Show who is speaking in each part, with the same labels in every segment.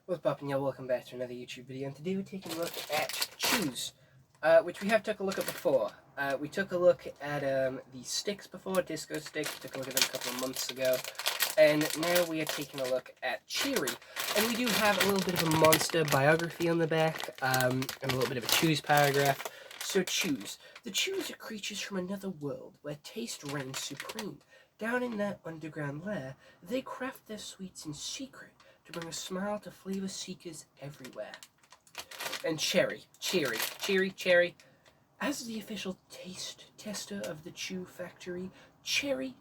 Speaker 1: What's poppin', y'all? Welcome back to another YouTube video, and today we're taking a look at Chooe's, which we have took a look at before. We took a look at the sticks before, disco sticks. We took a look at them a couple of months ago, and now we are taking a look at Cheery. And we do have a little bit of a monster biography on the back, and a little bit of a Chooe's paragraph. So Chooe's. The Chooe's are creatures from another world, where taste reigns supreme. Down in their underground lair, they craft their sweets in secret, to bring a smile to flavor seekers everywhere. And Cheery. As the official taste tester of the Chooee factory, Cheery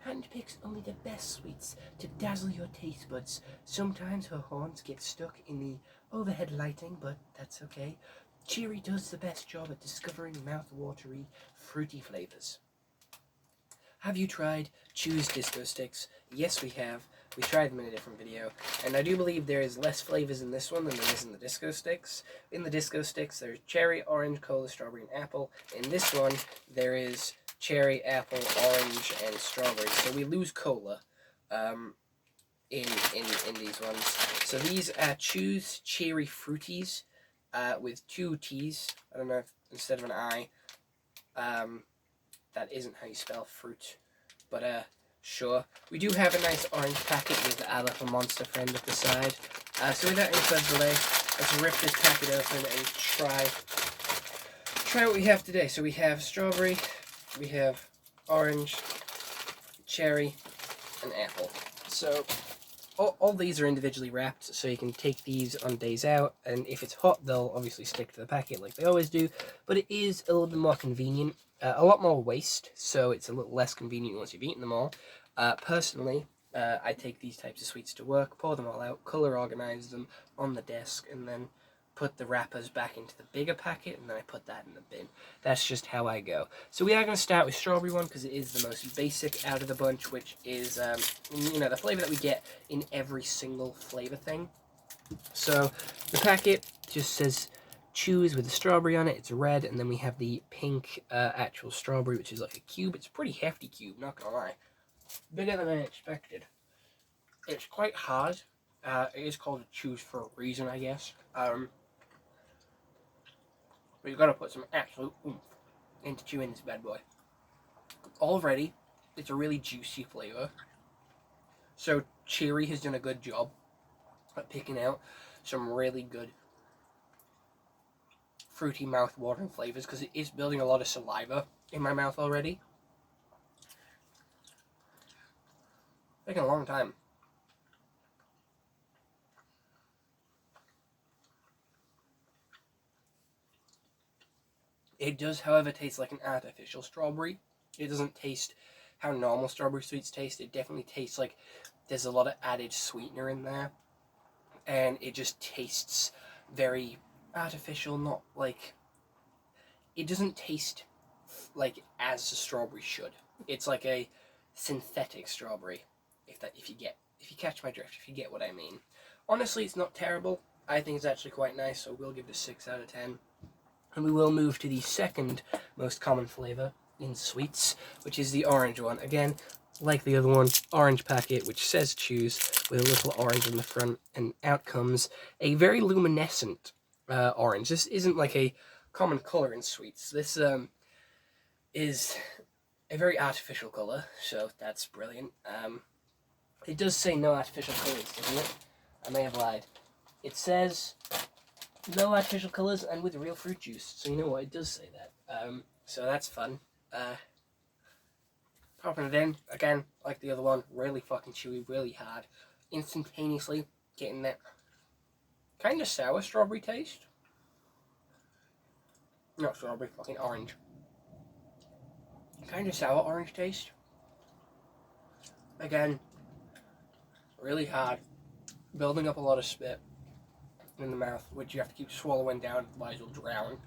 Speaker 1: handpicks only the best sweets to dazzle your taste buds. Sometimes her horns get stuck in the overhead lighting, but that's okay. Cheery does the best job at discovering mouth-watery, fruity flavors. Have you tried Chooe's disco sticks? Yes, we have. We tried them in a different video, and I do believe there is less flavors in this one than there is in the disco sticks. In the disco sticks, there's cherry, orange, cola, strawberry, and apple. In this one, there is cherry, apple, orange, and strawberry. So we lose cola in these ones. So these are Chooe's Cherry Fruities with two T's. I don't know if instead of an I. That isn't how you spell fruit, but sure. We do have a nice orange packet with our little monster friend at the side. So without any further delay, let's rip this packet open and try what we have today. So we have strawberry, we have orange, cherry, and apple. So all these are individually wrapped, so you can take these on days out, and if it's hot, they'll obviously stick to the packet like they always do, but it is a little bit more convenient. A lot more waste, so it's a little less convenient once you've eaten them all. Personally, I take these types of sweets to work, pour them all out, color organize them on the desk, and then put the wrappers back into the bigger packet, and then I put that in the bin. That's just how I go. So we are going to start with strawberry one, because it is the most basic out of the bunch, which is, the flavor that we get in every single flavor thing. So the packet just says Chooe's with the strawberry on it. It's red, and then we have the pink actual strawberry, which is like a cube. It's a pretty hefty cube, not gonna lie. Bigger than I expected. It's quite hard. It is called a Chooe's for a reason, I guess. But you've got to put some absolute oomph into chewing this bad boy. Already, it's a really juicy flavor. So Cheery has done a good job at picking out some really good fruity mouth-watering flavors, because it is building a lot of saliva in my mouth already. Taking a long time. It does, however, taste like an artificial strawberry. It doesn't taste how normal strawberry sweets taste. It definitely tastes like there's a lot of added sweetener in there, and it just tastes very artificial, not like, it doesn't taste like as a strawberry should. It's like a synthetic strawberry, if you catch my drift, if you get what I mean. Honestly, it's not terrible. I think it's actually quite nice, so we'll give it a 6 out of 10. And we will move to the second most common flavor in sweets, which is the orange one. Again, like the other one, orange packet, which says Chooe's, with a little orange in the front, and out comes a very luminescent orange. This isn't like a common color in sweets. This is a very artificial color, so that's brilliant. It does say no artificial colors, doesn't it? I may have lied. It says no artificial colors and with real fruit juice. So you know what? It does say that. So that's fun. Popping it in, again, like the other one, really fucking chewy, really hard. Instantaneously getting that kind of sour strawberry taste. Not strawberry, fucking orange. Kind of sour orange taste. Again, really hard. Building up a lot of spit in the mouth, which you have to keep swallowing down, otherwise you'll drown.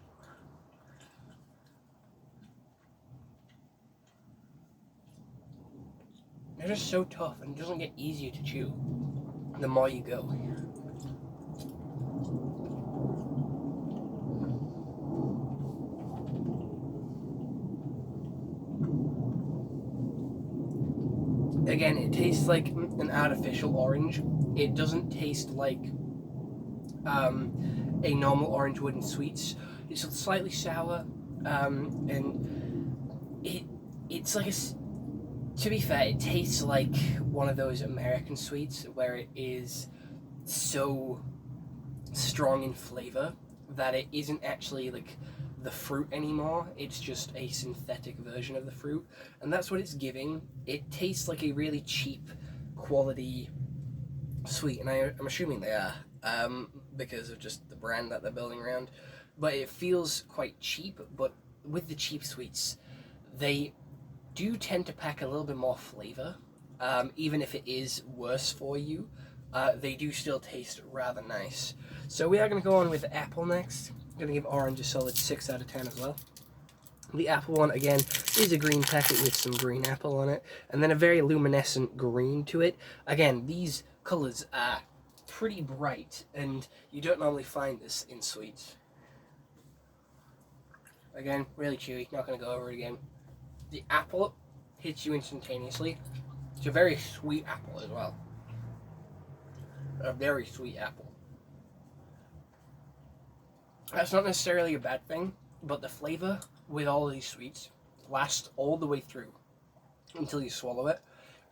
Speaker 1: They're just so tough, and it doesn't get easier to chew the more you go. Again, it tastes like an artificial orange. It doesn't taste like a normal orange wood and sweets. It's slightly sour, and it's like to be fair, it tastes like one of those American sweets where it is so strong in flavor that it isn't actually like the fruit anymore. It's just a synthetic version of the fruit, and that's what it's giving. It tastes like a really cheap quality sweet, and I'm assuming they are, because of just the brand that they're building around. But it feels quite cheap. But with the cheap sweets, they do tend to pack a little bit more flavor, even if it is worse for you. They do still taste rather nice. So we are going to go on with apple next. I'm going to give orange a solid 6 out of 10 as well. The apple one, again, is a green packet with some green apple on it, and then a very luminescent green to it. Again, these colours are pretty bright, and you don't normally find this in sweets. Again, really chewy, not going to go over it again. The apple hits you instantaneously. It's a very sweet apple as well. A very sweet apple. That's not necessarily a bad thing, but the flavor with all of these sweets lasts all the way through until you swallow it,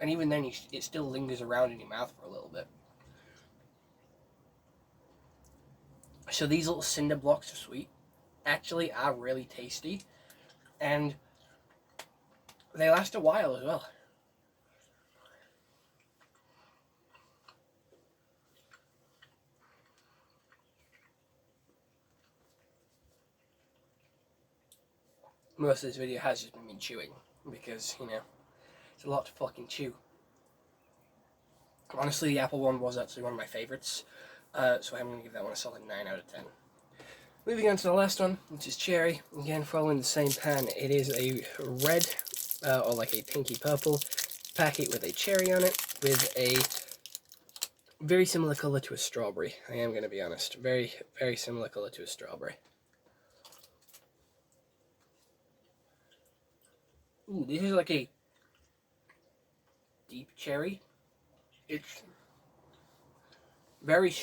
Speaker 1: and even then it still lingers around in your mouth for a little bit. So these little cinder blocks of sweet actually are really tasty, and they last a while as well. Most of this video has just been me chewing, because, you know, it's a lot to fucking chew. Honestly, the apple one was actually one of my favourites, so I'm going to give that one a solid 9 out of 10. Moving on to the last one, which is cherry. Again, following the same pan, it is a red, or like a pinky purple packet with a cherry on it, with a very similar colour to a strawberry. I am going to be honest. Very, very similar colour to a strawberry. Ooh, this is like a deep cherry. It's very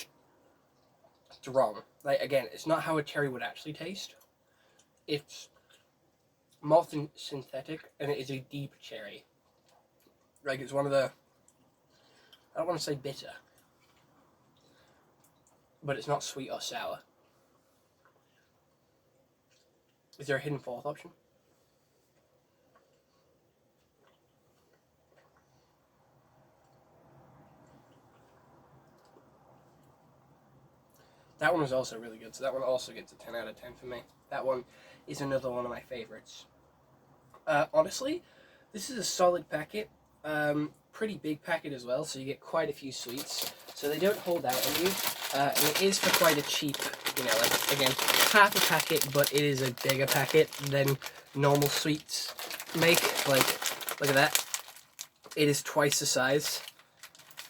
Speaker 1: strong. Like, again, it's not how a cherry would actually taste. It's more synthetic, and it is a deep cherry. Like, it's one of the, I don't want to say bitter, but it's not sweet or sour. Is there a hidden fourth option? That one was also really good, so that one also gets a 10 out of 10 for me. That one is another one of my favourites. Honestly, this is a solid packet. Pretty big packet as well, so you get quite a few sweets. So they don't hold out on you. And it is for quite a cheap, you know, like, again, half a packet, but it is a bigger packet than normal sweets make. Like, look at that. It is twice the size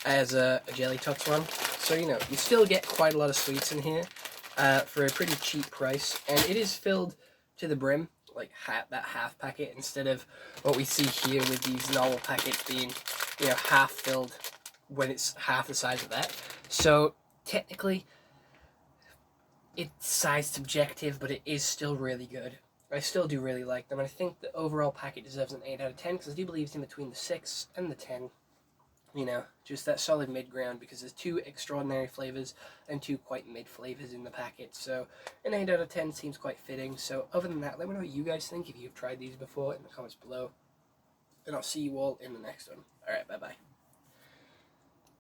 Speaker 1: as a Jelly Tots one. So, you know, you still get quite a lot of sweets in here for a pretty cheap price. And it is filled to the brim, like that half packet, instead of what we see here with these normal packets being, you know, half filled when it's half the size of that. So, technically, it's size subjective, but it is still really good. I still do really like them. And I think the overall packet deserves an 8 out of 10, because I do believe it's in between the 6 and the 10. You know, just that solid mid-ground, because there's 2 extraordinary flavours and 2 quite mid flavours in the packet. So an 8 out of 10 seems quite fitting. So other than that, let me know what you guys think if you've tried these before in the comments below. And I'll see you all in the next one. Alright, bye-bye.